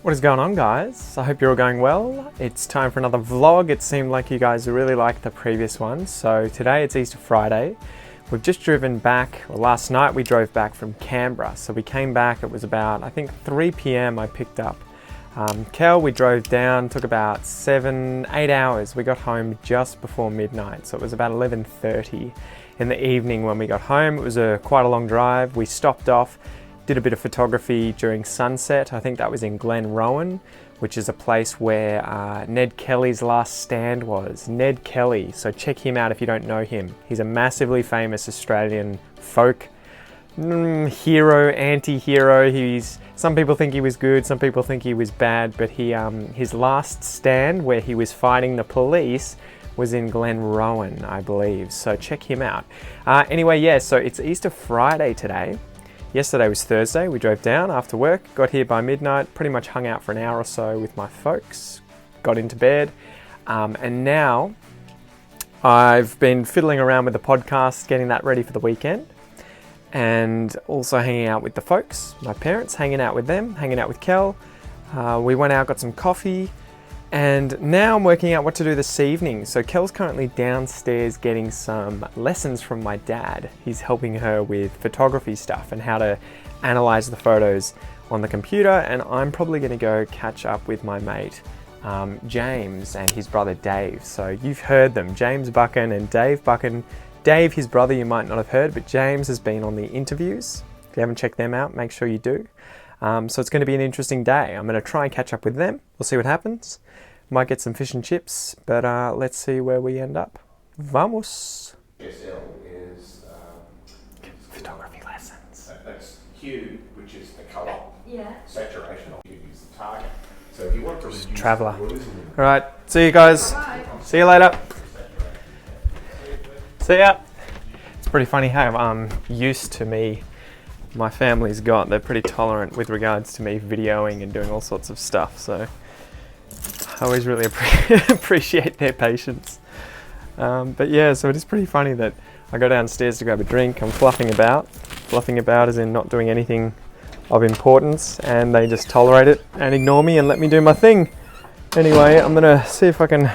What is going on, guys? I hope you're all going well. It's time for another vlog. It seemed like you guys really liked the previous one. So today it's Easter Friday. We've just driven back, well, last night we drove back from Canberra. So we came back, it was about, I think 3 p.m. I picked up Kel. We drove down, took about 8 hours. We got home just before midnight. So it was about 11:30 in the evening when we got home. It was quite a long drive. We stopped off, did a bit of photography during sunset. I think that was in Glenrowan, which is a place where Ned Kelly's last stand was. Ned Kelly, so check him out if you don't know him. He's a massively famous Australian folk hero, anti-hero. Some people think he was good, some people think he was bad, but his last stand where he was fighting the police was in Glenrowan, I believe. So check him out. Anyway, yeah, so it's Easter Friday today. Yesterday was Thursday. We drove down after work, got here by midnight, pretty much hung out for an hour or so with my folks, got into bed, and now I've been fiddling around with the podcast, getting that ready for the weekend, and also hanging out with the folks, my parents, hanging out with them, hanging out with Kel. We went out, got some coffee, and now I'm working out what to do this evening. So Kel's currently downstairs getting some lessons from my dad. He's helping her with photography stuff and how to analyze the photos on the computer. And I'm probably going to go catch up with my mate, James, and his brother Dave. So you've heard them, James Buchan and Dave Buchan. Dave, his brother, you might not have heard, but James has been on the interviews. If you haven't checked them out, make sure you do. So it's going to be an interesting day. I'm going to try and catch up with them. We'll see what happens. Might get some fish and chips, but let's see where we end up. Vamos! SL is photography lessons. That's hue, which is the colour. Yeah. Saturation of hue is the target. So if you want to reduce Traveller. the Alright, see you guys. Bye. See you later. See ya. It's pretty funny how used to me my family's got. They're pretty tolerant with regards to me videoing and doing all sorts of stuff, so I always really appreciate their patience. But yeah, so it is pretty funny that I go downstairs to grab a drink, I'm fluffing about as in not doing anything of importance, and they just tolerate it and ignore me and let me do my thing. Anyway, I'm gonna see if I can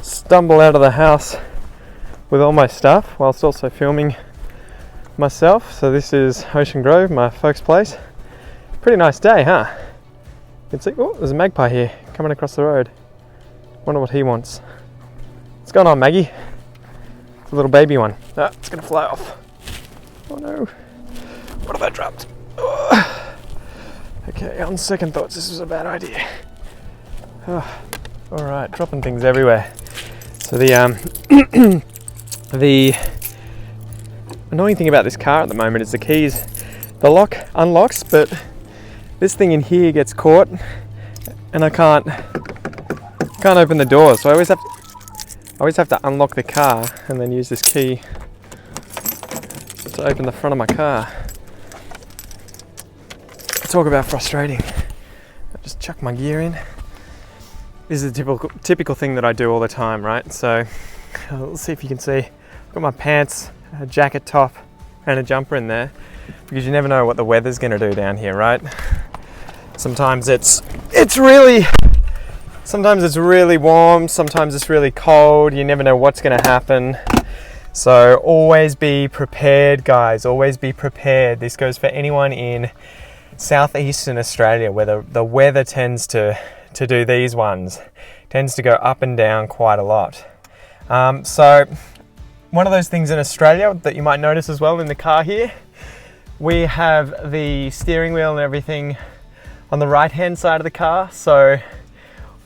stumble out of the house with all my stuff whilst also filming myself. So this is Ocean Grove, my folks' place. Pretty nice day, huh? You can see, oh, there's a magpie here coming across the road. Wonder what he wants. What's going on, Maggie? It's a little baby one. Ah, it's gonna fly off. Oh no. What have I dropped? Oh. Okay, on second thoughts, this was a bad idea. Oh. All right, dropping things everywhere. So the the annoying thing about this car at the moment is the keys. The lock unlocks, but this thing in here gets caught, and I can't open the door. So I always have to unlock the car and then use this key to open the front of my car. Talk about frustrating. I just chuck my gear in. This is a typical thing that I do all the time, right? So let's see if you can see. I've got my pants, a jacket top, and a jumper in there, because you never know what the weather's going to do down here, right? Sometimes it's really warm, sometimes it's really cold. You never know what's going to happen. So always be prepared, guys. Always be prepared. This goes for anyone in southeastern Australia, where the weather tends to do these ones. Tends to go up and down quite a lot. So one of those things in Australia that you might notice as well in the car here, we have the steering wheel and everything on the right hand side of the car. So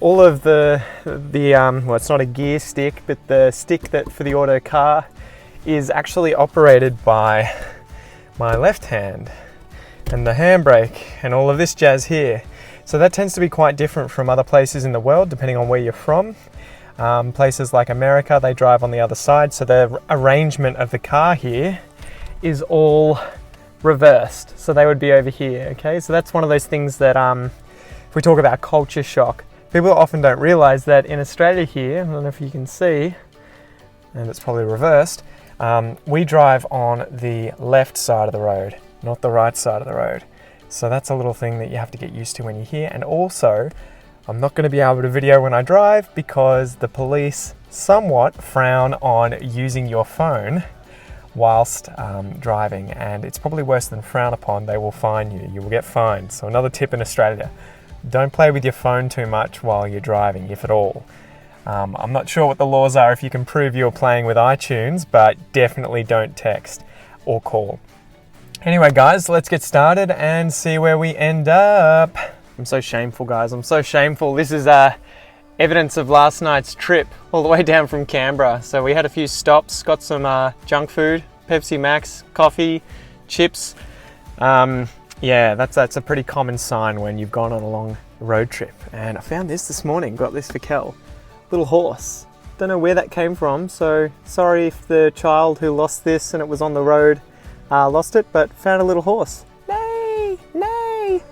all of the well, it's not a gear stick, but the stick that for the auto car is actually operated by my left hand, and the handbrake and all of this jazz here. So that tends to be quite different from other places in the world, depending on where you're from. Places like America, they drive on the other side, so the arrangement of the car here is all reversed, so they would be over here. Okay, so that's one of those things that if we talk about culture shock, people often don't realize that in Australia here, I don't know if you can see, and it's probably reversed, we drive on the left side of the road, not the right side of the road. So that's a little thing that you have to get used to when you're here. And also, I'm not going to be able to video when I drive because the police somewhat frown on using your phone whilst driving, and it's probably worse than frown upon. They will fine you. You will get fined. So another tip in Australia, don't play with your phone too much while you're driving, if at all. I'm not sure what the laws are if you can prove you're playing with iTunes, but definitely don't text or call. Anyway guys, let's get started and see where we end up. I'm so shameful, guys. I'm so shameful. This is evidence of last night's trip all the way down from Canberra. So we had a few stops, got some junk food, Pepsi Max, coffee, chips. Yeah, that's a pretty common sign when you've gone on a long road trip. And I found this morning, got this for Kel. Little horse. Don't know where that came from, so sorry if the child who lost this and it was on the road lost it, but found a little horse. Nay, nay.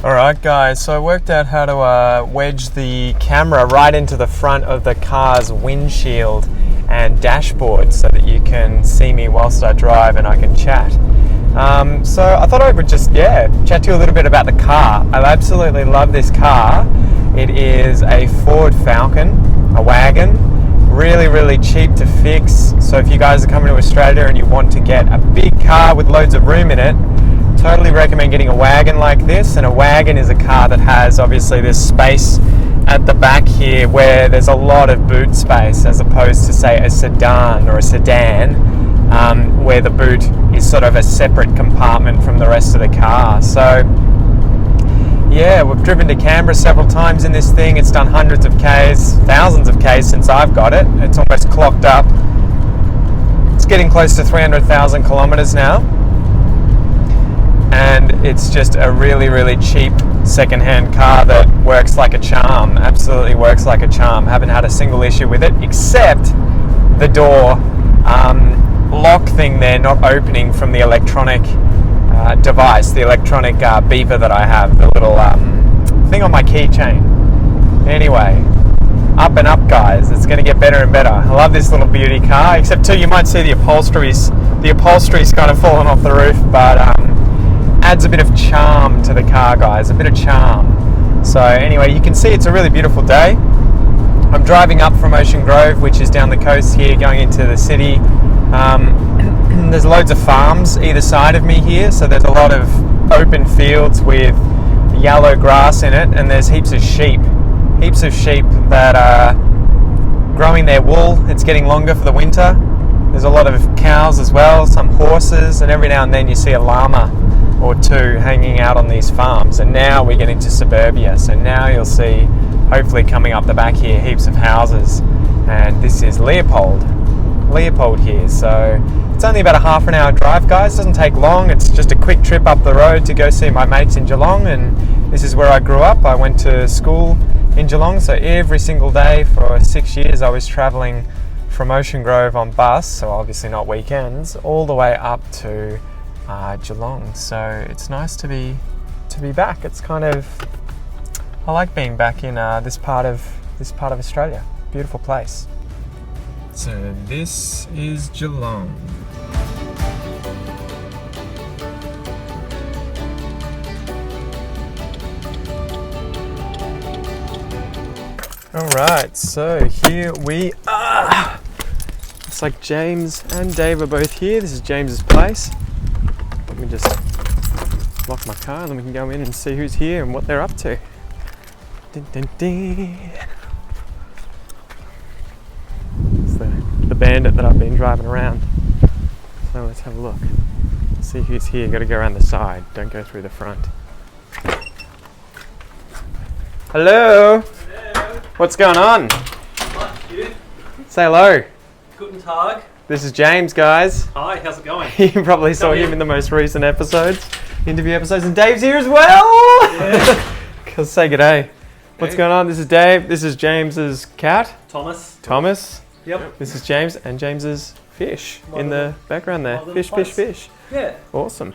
Alright guys, so I worked out how to wedge the camera right into the front of the car's windshield and dashboard so that you can see me whilst I drive and I can chat. So I thought I would just, chat to you a little bit about the car. I absolutely love this car. It is a Ford Falcon, a wagon, really, really cheap to fix. So if you guys are coming to Australia and you want to get a big car with loads of room in it, totally recommend getting a wagon like this. And a wagon is a car that has obviously this space at the back here where there's a lot of boot space, as opposed to say a sedan or a sedan where the boot is sort of a separate compartment from the rest of the car. So yeah, we've driven to Canberra several times in this thing. It's done hundreds of Ks, thousands of Ks since I've got it. It's almost clocked up. It's getting close to 300,000 kilometers now. And it's just a really, really cheap second-hand car that works like a charm. Absolutely works like a charm. Haven't had a single issue with it, except the door lock thing there not opening from the electronic device, the electronic beeper that I have, the little thing on my keychain. Anyway, up and up, guys. It's going to get better and better. I love this little beauty car, except too, you might see the upholstery's kind of fallen off the roof, but adds a bit of charm to the car, guys, a bit of charm. So anyway, you can see it's a really beautiful day. I'm driving up from Ocean Grove, which is down the coast here, going into the city. There's loads of farms either side of me here, so there's a lot of open fields with yellow grass in it, and there's heaps of sheep that are growing their wool. It's getting longer for the winter. There's a lot of cows as well, some horses, and every now and then you see a llama or two hanging out on these farms. And now we get into suburbia, so now you'll see, hopefully coming up the back here, heaps of houses. And this is Leopold here, so it's only about a half an hour drive, guys. It doesn't take long. It's just a quick trip up the road to go see my mates in Geelong, and this is where I grew up. I went to school in Geelong, so every single day for 6 years I was travelling from Ocean Grove on bus, so obviously not weekends, all the way up to Geelong. So it's nice to be back. It's kind of, I like being back in this part of Australia. Beautiful place. So this is Geelong. Alright, so here we are. Looks like James and Dave are both here. This is James's place. Let me just lock my car and then we can go in and see who's here and what they're up to. Dun, dun, dun. It's the bandit that I've been driving around. So let's have a look. See who's here. Got to go around the side. Don't go through the front. Hello. What's going on? Say hello. Guten Tag. This is James, guys. Hi, how's it going? You probably saw him in the most recent interview episodes, and Dave's here as well. Yeah. Cause say g'day. What's going on? This is Dave. This is James's cat. Thomas. Yep. This is James and James's fish in the background there. Fish. Yeah. Awesome.